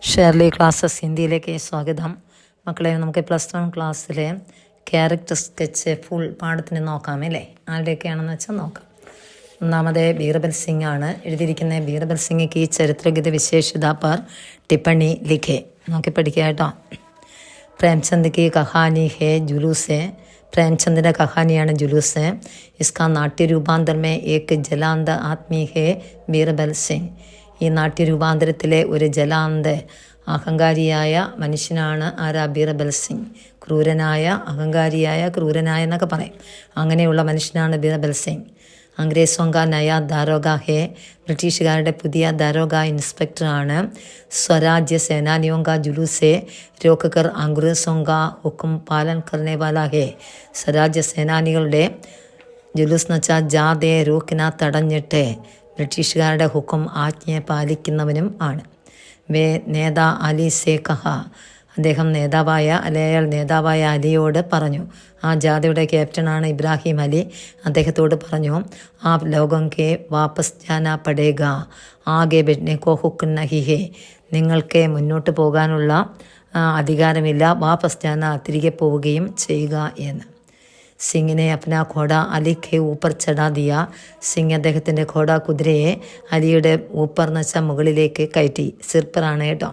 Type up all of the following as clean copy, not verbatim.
Shirley classes ഹിന്ദിയിലേക്ക് സ്വാഗതം. മക്കളെ, നമുക്ക് +1 ക്ലാസ്സിലെ ക്യാരക്ടർ സ്കെച്ച് ഫുൾ പാഠത്തിന് നോക്കാമല്ലേ? ആരുടെയൊക്കെയാണെന്ന് വെച്ചാൽ നോക്കാം. ഒന്നാമത് ബീർബൽ സിംഗ് ആണ് എഴുതിയിരിക്കുന്നത്. ബീർബൽ സിംഗ് की ചരിത്രഗത വിശേഷത पर टिप्पणी लिखे. നോക്കി പഠിക്കുക കേട്ടോ. പ്രേംചന്ദ് की कहानी है जुलूस है. പ്രേംചന്ദിൻ്റെ കഹാനിയാണ് ജുലൂസ്. इसका नाट्य रूपांतर में एक जलांध आदमी है ബീർബൽ സിംഗ്. ഈ നാട്യരൂപാന്തരത്തിലെ ഒരു ജലാന്ത് അഹങ്കാരിയായ മനുഷ്യനാണ് ആരാ? ബീർബൽ സിംഗ്. അഹങ്കാരിയായ ക്രൂരനായ എന്നൊക്കെ പറയും. അങ്ങനെയുള്ള മനുഷ്യനാണ് ബീർബൽ സിംഗ്. അംഗ്രേസോങ്ക നയ ദാരോഗ ഹേ. ബ്രിട്ടീഷുകാരുടെ പുതിയ ദാരോഗ ഇൻസ്പെക്ടറാണ്. സ്വരാജ്യ സേനാനിയോങ്ക ജുലൂസെ രോക്കർ അംഗ്രേസോങ്ക ഹുക്കും പാലൻ കർനെ വാല ഹേ. സ്വരാജ്യ സേനാനികളുടെ ജുലൂസ് എന്ന് വെച്ചാൽ ജാതെ റോക്കിന തടഞ്ഞിട്ട് ബ്രിട്ടീഷുകാരുടെ ഹുക്കും ആജ്ഞയെ പാലിക്കുന്നവനും ആണ്. വേ നേതാ അലി സേ കഹ. അദ്ദേഹം അയാൾ നേതാവായ അലിയോട് പറഞ്ഞു. ആ ജാഥയുടെ ക്യാപ്റ്റനാണ് ഇബ്രാഹിം അലി. അദ്ദേഹത്തോട് പറഞ്ഞു, ആപ് ലോകം കെ വാപ്പസ് ജാന പടേഗ ആകെ ബെഡ്നെ കോ ഹുക്ക് നഹി ഹേ. നിങ്ങൾക്ക് മുന്നോട്ട് പോകാനുള്ള അധികാരമില്ല. വാപ്പസ് ജാന തിരികെ പോവുകയും ചെയ്യുക എന്ന്. സിംഗിനെ അപ്നാ ഘോഡ അലിക്ക് ഊപ്പർ ചടാ ദിയ. സിംഗ് അദ്ദേഹത്തിൻ്റെ ഘോഡ കുതിരയെ അലിയുടെ ഊപ്പർ എന്ന് വെച്ചാൽ മുകളിലേക്ക് കയറ്റി. സിർപ്പറാണ് കേട്ടോ.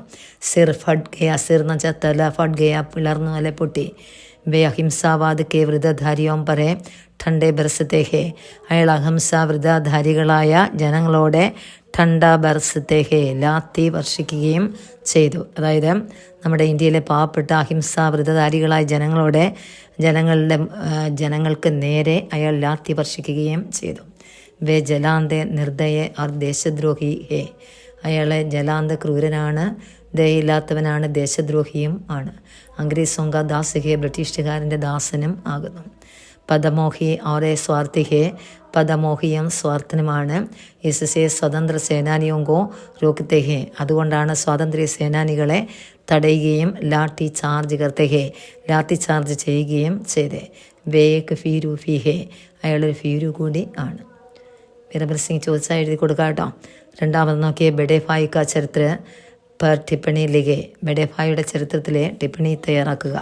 സിർ ഫഡ് ഗയ. സിർ എന്ന് വെച്ചാൽ തല, ഫഡ് ഗയ പിളർന്നു അല്ലെ പൊട്ടി. വേ അഹിംസാവാദ് കെ വൃതധാരിയോം പരെ ഠണ്ഡെ ബർസത്തെ ഹേ. അയാൾ അഹിംസ വൃതധാരികളായ ജനങ്ങളോടെ ഠണ്ഡ ബർസത്തെ ഹേ ലാത്തി വർഷിക്കുകയും ചെയ്തു. അതായത് നമ്മുടെ ഇന്ത്യയിലെ പാവപ്പെട്ട അഹിംസാ വൃതധാരികളായ ജനങ്ങൾക്ക് നേരെ അയാൾ ലാത്തി വർഷിക്കുകയും ചെയ്തു. വേ ജലാന്ത് നിർദ്ദയ ഓർ ദേശദ്രോഹി ഹേ. അയാളെ ജലാന്ത് ക്രൂരനാണ്, ദയയില്ലാത്തവനാണ്, ദേശദ്രോഹിയും ആണ്. അംഗ്രേസോങ്ക ദാസ് ഹേ. ബ്രിട്ടീഷുകാരൻ്റെ ദാസനും ആകുന്നു. പദമോഹി ഓരേ സ്വാർത്ഥി ഹേ. പദമോഹിയും സ്വാർത്ഥനുമാണ്. ഇസ്സേ സ്വതന്ത്ര സേനാനിയോങ്കോ റോക്കത്തെ ഹേ. അതുകൊണ്ടാണ് സ്വാതന്ത്ര്യ സേനാനികളെ തടയുകയും ലാത്തി ചാർജ് കർത്തെ ഹേ. ലാത്തി ചാർജ് ചെയ്യുകയും ചെയ്തേ. വേക്ക് ഫീരു ഫി ഹേ. അയാളൊരു ഫീരു കൂടി ആണ്. ബീർബൽ സിംഗ് ചോദിച്ചാൽ എഴുതി കൊടുക്കാം കേട്ടോ. രണ്ടാമത് നോക്കിയേ ബഡേ ഭായ് കാ ചരിത്ര പർ ടിപ്പണി ലിഖേ. ബഡേ ഭായിയുടെ ചരിത്രത്തിലെ ടിപ്പണി തയ്യാറാക്കുക.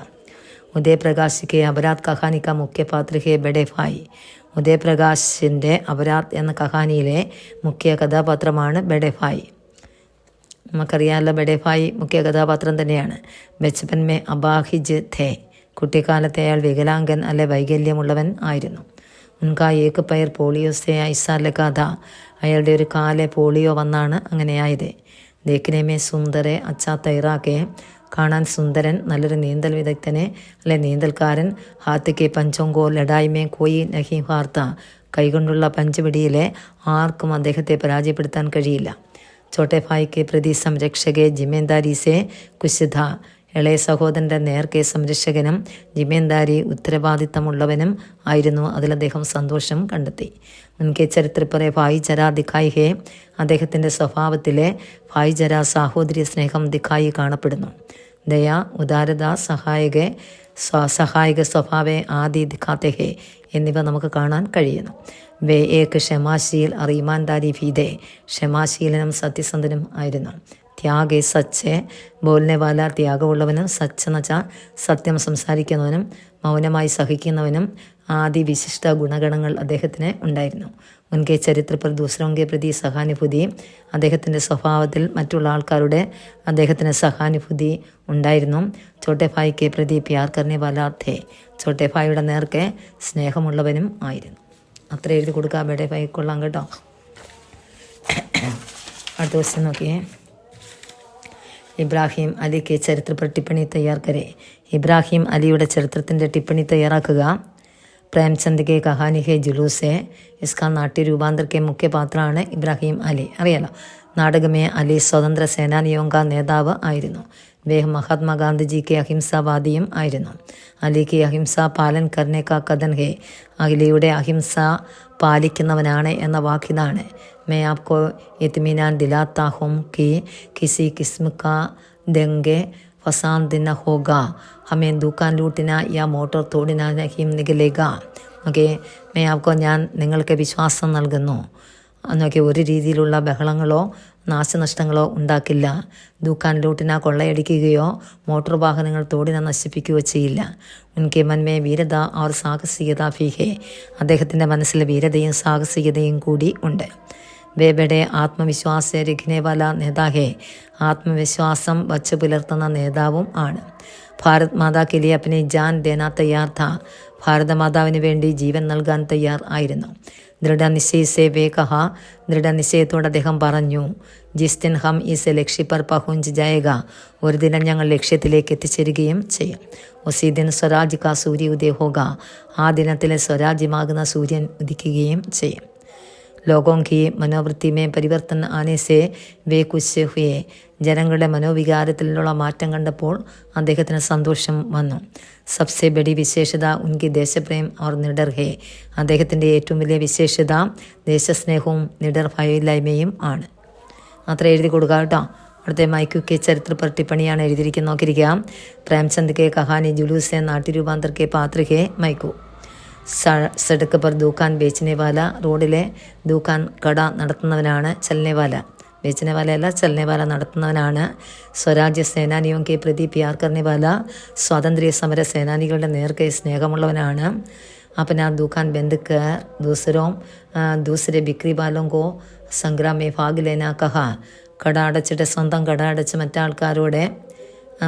ഉദയപ്രകാശ് കെ അപരാധ് കഹാനി കാ മുഖ്യ പാത്ര ഹേ ബഡേ ഭായ്. ഉദയപ്രകാശിൻ്റെ അപരാധ് എന്ന കഹാനിയിലെ മുഖ്യ കഥാപാത്രമാണ് ബഡേ ഭായ്. നമുക്കറിയാമല്ലോ, ബഡേ ഭായ് മുഖ്യ കഥാപാത്രം തന്നെയാണ്. ബച്പൻ മേ അബാഹിജ് ഥേ. കുട്ടിക്കാലത്തെ അയാൾ വികലാംഗൻ അല്ലെ വൈകല്യമുള്ളവൻ ആയിരുന്നു. ഉൻകാ ഏക്ക് പയർ പോളിയോ സേ ഐസാ ലഗാ ഥാ. അയാളുടെ ഒരു കാലെ പോളിയോ വന്നാണ് അങ്ങനെയായത്. ദേഖ്നെ മേ സുന്ദരെ അച്ഛാ തൈറാക്കെ. കാണാൻ സുന്ദരൻ, നല്ലൊരു നീന്തൽ വിദഗ്ധനെ അല്ലെ നീന്തൽക്കാരൻ. ഹാത്തിക്ക് പഞ്ചോങ്കോ ലഡായ്മേ കോയി നഹി ഹാർത്ത. കൈകൊണ്ടുള്ള പഞ്ചപിടിയിലെ ആർക്കും അദ്ദേഹത്തെ പരാജയപ്പെടുത്താൻ കഴിയില്ല. ചോട്ടെ ഭായിക്ക് പ്രതി സംരക്ഷകെ ജിമ്മേന്ദാരി സേ കുശിധ. ഇളയ സഹോദരൻ്റെ നേർക്കെ സംരക്ഷകനും ജിമ്മേന്ദാരി ഉത്തരവാദിത്തമുള്ളവനും ആയിരുന്നു. അതിൽ അദ്ദേഹം സന്തോഷം കണ്ടെത്തി. ഉൻകെ ചരിത്രപ്പറെ ഭായിചര ദിഖായി ഹേ. അദ്ദേഹത്തിൻ്റെ സ്വഭാവത്തിലെ ഭായിചര സാഹോദര്യ സ്നേഹം ദിഖായി കാണപ്പെടുന്നു. ദയ, ഉദാരത, സഹായക സ്വഭാവെ ആദി ദിഖാത്തെ ഹേ എന്നിവ നമുക്ക് കാണാൻ കഴിയുന്നു. വേ ഏക്ക് ക്ഷമാശീൽ और ईमानदारी भी दे. ക്ഷമാശീലനും സത്യസന്ധനും ആയിരുന്നു. ത്യാഗെ സച്ച് ബോൽനെ വാല. ത്യാഗമുള്ളവനും, സച്ച് എന്ന് വെച്ചാൽ സത്യം സംസാരിക്കുന്നവനും, മൗനമായി സഹിക്കുന്നവനും ആദി വിശിഷ്ട ഗുണഗണങ്ങൾ അദ്ദേഹത്തിന് ഉണ്ടായിരുന്നു. ഉൻകെ ചരിത്ര पर दूसरों के प्रति സഹാനുഭൂതി. അദ്ദേഹത്തിൻ്റെ സ്വഭാവത്തിൽ മറ്റുള്ള ആൾക്കാരുടെ അദ്ദേഹത്തിന് സഹാനുഭൂതി ഉണ്ടായിരുന്നു. ചോട്ടെ ഭായിക്ക് പ്രതി പ്യാർ കർനെ വാല ഥേ. ചോട്ടെ ഭായിയുടെ നേർക്ക് സ്നേഹമുള്ളവനും ആയിരുന്നു. അത്ര എഴുതി കൊടുക്കുക. ബഡേ ഭായ് കൊള്ളാം കേട്ടോ. അടുത്ത ദിവസം നോക്കിയേ. ഇബ്രാഹിം അലിക്ക് ചരിത്ര पर टिप्पणी തയ്യാർ കരേ. ഇബ്രാഹിം അലിയുടെ ചരിത്രത്തിൻ്റെ ടിപ്പണി തയ്യാറാക്കുക. പ്രേംചന്ദ് കെ കഹാനി ഹെ ജുലൂസ്. ഇസ്കാ നാട്യ രൂപാന്തർ കെ മുഖ്യ പാത്രമാണ് ഇബ്രാഹിം അലി. അറിയാലോ, നാടകമേ അലി സ്വതന്ത്ര സേനാനിയോങ്ക നേതാവ് ആയിരുന്നു. വേഹ് മഹാത്മാഗാന്ധിജിക്ക് അഹിംസാവാദിയും ആയിരുന്നു. അലിക്ക് അഹിംസ പാലൻ കർനെ കാ കഥൻ ഹേ. അലിയുടെ അഹിംസ പാലിക്കുന്നവനാണ് എന്ന വാക്കിതാണ്. മേ ആപ്കോ ഇത്മിനാൻ ദിലാത്താ ഹും കി കിസി കിസ്മ കാ ദംഗെ ഫസാദ് ന ഹോഗ. ഹമേं दुकान लूटना या मोटर तोड़ना नहीं निकलेगा. ഓക്കെ, മേ ആപ്കോ, ഞാൻ നിങ്ങൾക്ക് വിശ്വാസം നൽകുന്നു. എന്നൊക്കെ ഒരു രീതിയിലുള്ള ബഹളങ്ങളോ നാശനഷ്ടങ്ങളോ ഉണ്ടാക്കില്ല. ദുഃഖാൻ ലൂട്ടിന കൊള്ളയടിക്കുകയോ മോട്ടോർ വാഹനങ്ങൾ തോടിനെ നശിപ്പിക്കുകയോ ചെയ്യില്ല. ഉൻകെ മൻമേ വീരത और സാഹസികത भी है. അദ്ദേഹത്തിൻ്റെ മനസ്സിൽ വീരതയും സാഹസികതയും കൂടി ഉണ്ട്. വേ ബഡെ ആത്മവിശ്വാസ രഖ്നേവാല നേതാഹേ. ആത്മവിശ്വാസം വച്ചു പുലർത്തുന്ന നേതാവും ആണ്. ഭാരത് മാതാക്ക് ലിയെ അപ്നി ജാൻ ദേന തയ്യാർ ഥാ. ഭാരതമാതാവിന് വേണ്ടി ജീവൻ നൽകാൻ തയ്യാർ ആയിരുന്നു. ദൃഢനിശ്ചയസേ വേ കഹ. ദൃഢനിശ്ചയത്തോടെ അദ്ദേഹം പറഞ്ഞു, ജിസ് ദിൻ ഹം ഈസ് ലക്ഷ്യ പർ പഹുഞ്ച് ജായേഗ. ഒരു ദിനം ഞങ്ങൾ ലക്ഷ്യത്തിലേക്ക് എത്തിച്ചേരുകയും ചെയ്യും. ഉസി ദിൻ സ്വരാജ് കാ സൂര്യ ഉദയ ഹോഗ. ആ ദിനത്തിലെ സ്വരാജ്യമാകുന്ന സൂര്യൻ ഉദിക്കുകയും ചെയ്യും. ലോകോं की മനോവൃത്തി മേ പരിവർത്തൻ ആനെ സേ വേ കുശ് ഹുയെ. ജനങ്ങളുടെ മനോവികാരത്തിലുള്ള മാറ്റം കണ്ടപ്പോൾ അദ്ദേഹത്തിന് സന്തോഷം വന്നു. സബ്സെ ബഡി വിശേഷത ഉൻകി ദേശപ്രേം और നിഡർ ഹേ. അദ്ദേഹത്തിൻ്റെ ഏറ്റവും വലിയ വിശേഷത ദേശസ്നേഹവും നിഡർ ഭയമില്ലായ്മയും ആണ്. അത്ര എഴുതി കൊടുക്കുക കേട്ടോ. അടുത്ത മൈക്കുക്കെ ചരിത്ര पर टिप्पणिയാണ് എഴുതിയിരിക്കുന്നത്. നോക്കിയിരിക്കാം. പ്രേംചന്ദ് കെ കഹാനി ജുലൂസ് നാട്ടി രൂപാന്തർ കെ പാത്ര കെ മൈക്കു. സഡക്ക് പർ ദുക്കാൻ ബേച്ചനെവാല. റോഡിലെ ദുക്കാൻ കട നടത്തുന്നവനാണ്. ചലനെവാല ബേച്ചനെവാലയല്ല, ചലനെവാല നടത്തുന്നവനാണ്. സ്വരാജ്യ സേനാനിയോं के प्रति प्यार करने वाला. സ്വാതന്ത്ര്യ സമര സേനാനികളുടെ നേർക്ക് സ്നേഹമുള്ളവനാണ്. अपना दुकान बंद कर दूसरे बिक्री वालों को संग्राम में भाग लेना कहा. കട അടച്ചിട്ട് സ്വന്തം കട അടച്ച്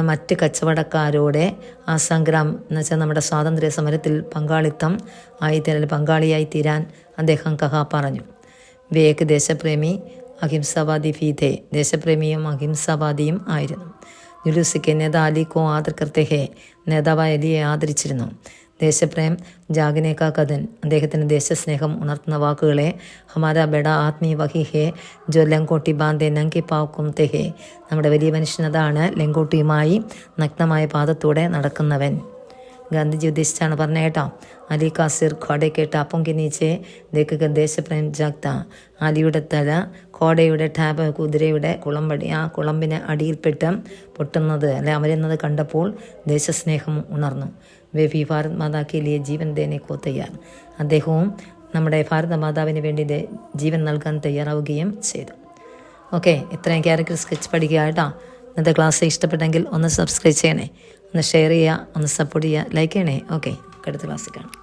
മറ്റ് കച്ചവടക്കാരോടെ ആ സംഗ്രാം എന്ന് വെച്ചാൽ നമ്മുടെ സ്വാതന്ത്ര്യ സമരത്തിൽ പങ്കാളിയായി തീരാൻ അദ്ദേഹം പറഞ്ഞു. വേക്ക് ദേശപ്രേമി അഹിംസാവാദി ഫീതെ. ദേശപ്രേമിയും അഹിംസാവാദിയും ആയിരുന്നു. ജുലൂസിക്ക് നേതാ അലിക്കോ ആദർ കർത്തെ ഹേ. നേതാവായ അലിയെ ആദരിച്ചിരുന്നു. ദേശപ്രേം ജാഗിനേക്കാ കഥൻ. അദ്ദേഹത്തിന് ദേശസ്നേഹം ഉണർത്തുന്ന വാക്കുകളെ ഹമാര ബഡ ആത്മീ വഹി ഹേ ജോ ലങ്കോട്ടി ബാന്ധെ നങ്കി പാവ് കുംതെ ഹേ. നമ്മുടെ വലിയ മനുഷ്യനതാണ് ലങ്കോട്ടിയുമായി നഗ്നമായ പാദത്തോടെ നടക്കുന്നവൻ. ഗാന്ധിജി ഉദ്ദേശിച്ചാണ് പറഞ്ഞ കേട്ടോ. അലി കാസിർ ഖോഡെ കേട്ട അപ്പൊങ്കി നീച്ചെ ദേക്കുക ദേശപ്രേം ജാഗ്ത. അലിയുടെ തല ഖോഡയുടെ ടാബ് കുതിരയുടെ കുളമ്പടി ആ കുളമ്പിന് അടിയിൽപ്പെട്ട് പൊട്ടുന്നത് അമരുന്നത് കണ്ടപ്പോൾ ദേശസ്നേഹം ഉണർന്നു. വേ ഭി ഭാരത് മാതാക്ക് ലിയെ ജീവൻ ദേനെ കോ തയ്യാർ. അദ്ദേഹവും നമ്മുടെ ഭാരത മാതാവിന് വേണ്ടി ജീവൻ നൽകാൻ തയ്യാറാവുകയും ചെയ്തു. ഓക്കെ, ഇത്രയും ക്യാരക്ടർ സ്കെച്ച് പഠിക്കുക കേട്ടോ. ഇന്നത്തെ ക്ലാസ് ഇഷ്ടപ്പെട്ടെങ്കിൽ ഒന്ന് സബ്സ്ക്രൈബ് ചെയ്യണേ, ഒന്ന് ഷെയർ ചെയ്യുക, ഒന്ന് സപ്പോർട്ട് ചെയ്യുക, ലൈക്ക് ചെയ്യണേ. ഓക്കെ, അടുത്ത ക്ലാസ്സിൽ കാണാം.